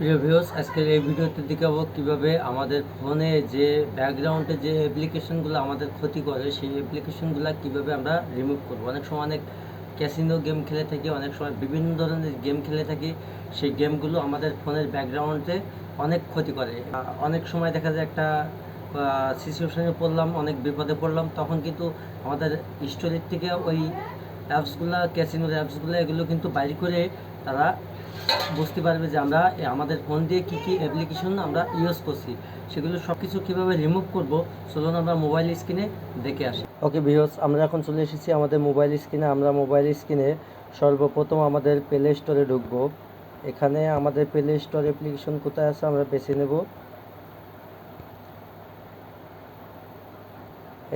প্রিয় ভিউয়ার্স, আজকের এই ভিডিওতে দেখাবো কিভাবে আমাদের ফোনে যে ব্যাকগ্রাউন্ডে যে অ্যাপ্লিকেশনগুলো আমাদের ক্ষতি করে সেই অ্যাপ্লিকেশনগুলো কিভাবে আমরা রিমুভ করব। অনেক সময় অনেক ক্যাসিনো গেম খেলে থাকি, অনেক সময় বিভিন্ন ধরনের গেম খেলে থাকি, সেই গেমগুলো আমাদের ফোনের ব্যাকগ্রাউন্ডে অনেক ক্ষতি করে। অনেক সময় দেখা যায় একটা সিচুয়েশনে পড়লাম, অনেক বিপদে পড়লাম, তখন কিন্তু আমাদের স্টোরেজ থেকে ওই অ্যাপসগুলো, ক্যাসিনোর অ্যাপসগুলো, এগুলো কিন্তু বাইর করে তারা বুঝতে পারবে যে আমরা আমাদের ফোন দিয়ে কী কী অ্যাপ্লিকেশন আমরা ইউজ করছি, সেগুলো সব কিছু কীভাবে রিমুভ করব। চলুন আমরা মোবাইল স্ক্রিনে দেখে আসি। ওকে ভিউয়ার্স, আমরা এখন চলে এসেছি আমাদের মোবাইল স্ক্রিনে। আমরা মোবাইল স্ক্রিনে সর্বপ্রথম আমাদের প্লে স্টোরে ঢুকবো। এখানে আমাদের প্লে স্টোর অ্যাপ্লিকেশন কোথায় আছে আমরা বেছে নেব।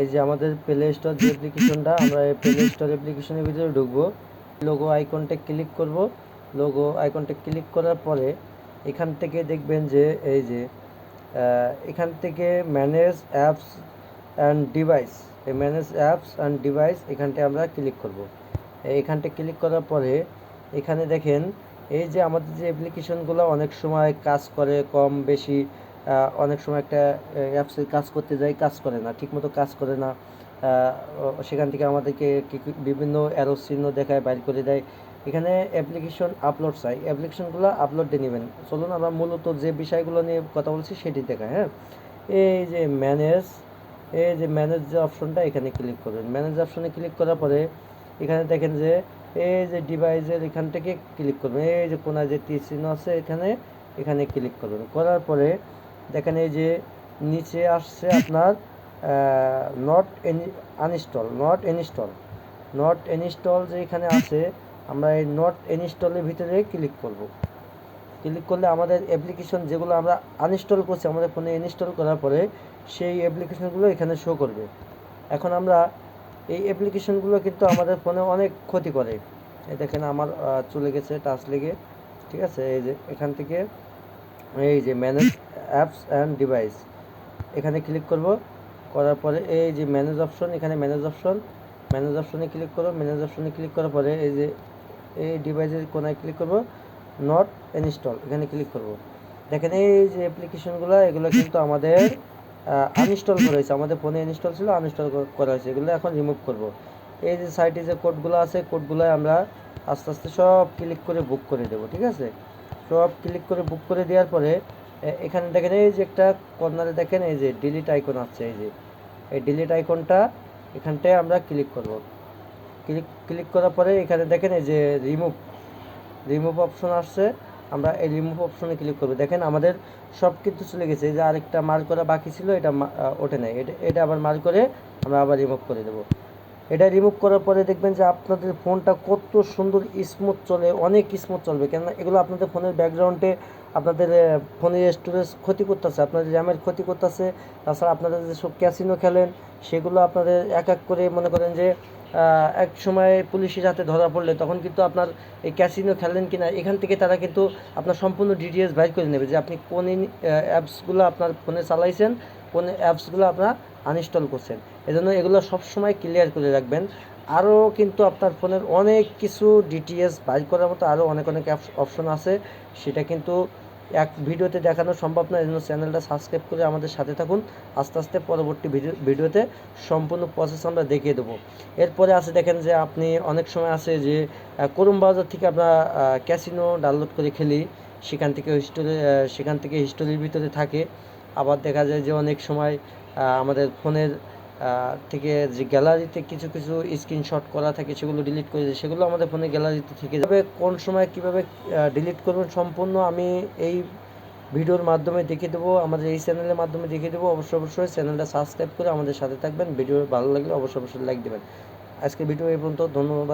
এই যে আমাদের প্লে স্টোর যে অ্যাপ্লিকেশনটা, আমরা এই প্লে স্টোর অ্যাপ্লিকেশনের ভিতরে ঢুকবো। লোগো আইকনটা ক্লিক করব। লোগো আইকনটা ক্লিক করার পরে এখান থেকে দেখবেন যে এই যে এখান থেকে ম্যানেজ অ্যাপস অ্যান্ড ডিভাইস, এই ম্যানেজ অ্যাপস অ্যান্ড ডিভাইস এখানটায় আমরা ক্লিক করব। এখানটা ক্লিক করার পরে এখানে দেখেন এই যে আমাদের যে অ্যাপ্লিকেশনগুলো অনেক সময় কাজ করে কম বেশি, অনেক সময় একটা অ্যাপসে কাজ করতে যাই কাজ করে না, ঠিকমতো কাজ করে না, সেখান থেকে আমাদেরকে বিভিন্ন অ্যারো চিহ্ন দেখায়, বাইর করে দেয়। এখানে অ্যাপ্লিকেশন আপলোড চাই, অ্যাপ্লিকেশনগুলো আপলোড দিয়ে নেবেন। চলুন আমরা মূলত যে বিষয়গুলো নিয়ে কথা বলছি সেটি দেখায়। হ্যাঁ, এই যে ম্যানেজ, এই যে ম্যানেজ যে অপশনটা, এখানে ক্লিক করবেন। ম্যানেজ অপশনে ক্লিক করার পরে এখানে দেখেন যে এই যে ডিভাইসের এখান থেকে ক্লিক করবেন। এই যে কোনায় যে তীর চিহ্ন আছে এখানে ক্লিক করবেন। করার পরে দেখেন এই যে নিচে আসছে আপনার নট আনইনস্টল, নট ইনস্টল যে এখানে আছে, আমরা এই নট ইনস্টলের ভিতরে ক্লিক করব। ক্লিক করলে আমাদের অ্যাপ্লিকেশন যেগুলো আমরা আনইনস্টল করছি আমাদের ফোনে ইনস্টল করার পরে সেই অ্যাপ্লিকেশনগুলো এখানে শো করবে। এখন আমরা এই অ্যাপ্লিকেশনগুলো কিন্তু আমাদের ফোনে অনেক ক্ষতি করে। এই দেখেন আমার চলে গেছে টাচ লেগে, ঠিক আছে। এই যে এখান থেকে এই যে ম্যানেজ অ্যাপস অ্যান্ড ডিভাইস এখানে ক্লিক করব। করার পরে এই যে ম্যানেজ অপশন, এখানে ম্যানেজ অপশনে ক্লিক করব। ম্যানেজ অপশনে ক্লিক করার পরে এই যে এই ডিভাইসের কোনায় ক্লিক করব, নট ইনস্টল এখানে ক্লিক করব। দেখেন এই যে অ্যাপ্লিকেশনগুলো এগুলো কিন্তু আমাদের আনইনস্টল করা হয়েছে, আমাদের ফোনে ইনস্টল ছিল, আনইনস্টল করা হয়েছে, এগুলো এখন রিমুভ করব। এই যে সাইটে যে কোডগুলো আছে, কোডগুলো আমরা আস্তে আস্তে সব ক্লিক করে বুক করে দেবো, ঠিক আছে। সব ক্লিক করে বুক করে দেওয়ার পরে এখানে দেখেন এই যে একটা কর্নারে দেখেন এই যে ডিলিট আইকন আছে, এই যে এই ডিলিট আইকনটা এখানটায় আমরা ক্লিক করব। ক্লিক করার পরে এখানে দেখেন এই যে রিমুভ অপশন আসছে, আমরা এই রিমুভ অপশনে ক্লিক করব। দেখেন আমাদের সব কিছু চলে গেছে। এই যে আরেকটা মার্ক করা বাকি ছিল, এটা ওঠে নাই, এটা আবার মার্ক করে আমরা আবার রিমুভ করে দেবো। এটা রিমুভ করার পরে দেখবেন যে আপনাদের ফোনটা কত সুন্দর স্মুথ চলে, অনেক স্মুথ চলবে। কেননা এগুলো আপনাদের ফোনের ব্যাকগ্রাউন্ডে আপনাদের ফোনের স্টোরেজ ক্ষতি করতেছে, আপনাদের র্যামের ক্ষতি করতেছে। তাছাড়া আপনারা যেসব ক্যাসিনো খেলেন সেগুলো আপনাদের এক এক করে মনে করেন যে এক সময় পুলিশের হাতে ধরা পড়লে তখন কিন্তু আপনার এই ক্যাসিনো খেলেন কিনা এখান থেকে তারা কিন্তু আপনার সম্পূর্ণ ডিটেলস বাইর করে নেবে যে আপনি কোন অ্যাপসগুলো আপনার ফোনে চালাইছেন, কোন অ্যাপসগুলো আপনার আনইনস্টল করছেন। এজন্য এগুলো সবসময় ক্লিয়ার করে রাখবেন। আরও কিন্তু আপনার ফোনের অনেক কিছু ডিটিএস বাইর করার মতো আরও অনেক অপশন আছে, সেটা কিন্তু এক ভিডিওতে দেখানো সম্ভব না। এজন্য চ্যানেলটা সাবস্ক্রাইব করে আমাদের সাথে থাকুন। আস্তে আস্তে পরবর্তী ভিডিওতে সম্পূর্ণ প্রসেস আমরা দেখিয়ে দেবো। এরপরে আছে দেখেন যে আপনি অনেক সময় আছে যে ক্রোম ব্রাউজার থেকে আমরা ক্যাসিনো ডাউনলোড করে খেলি, সেখান থেকে হিস্টোরির ভিতরে থাকে। আবার দেখা যায় যে অনেক সময় আমাদের ফোনের থেকে যে গ্যালারিতে কিছু কিছু স্ক্রিনশট করা থাকে সেগুলো ডিলিট করে দেয়, সেগুলো আমাদের ফোনের গ্যালারিতে থেকে যাবে। কোন সময় কিভাবে ডিলিট করবেন সম্পূর্ণ আমি এই ভিডিওর মাধ্যমে দেখিয়ে দেবো, আমাদের এই চ্যানেলের মাধ্যমে দেখিয়ে দেবো। অবশ্যই চ্যানেলটা সাবস্ক্রাইব করে আমাদের সাথে থাকবেন। ভিডিও ভালো লাগলে অবশ্যই লাইক দেবেন। আজকে ভিডিও এই পর্যন্ত, ধন্যবাদ।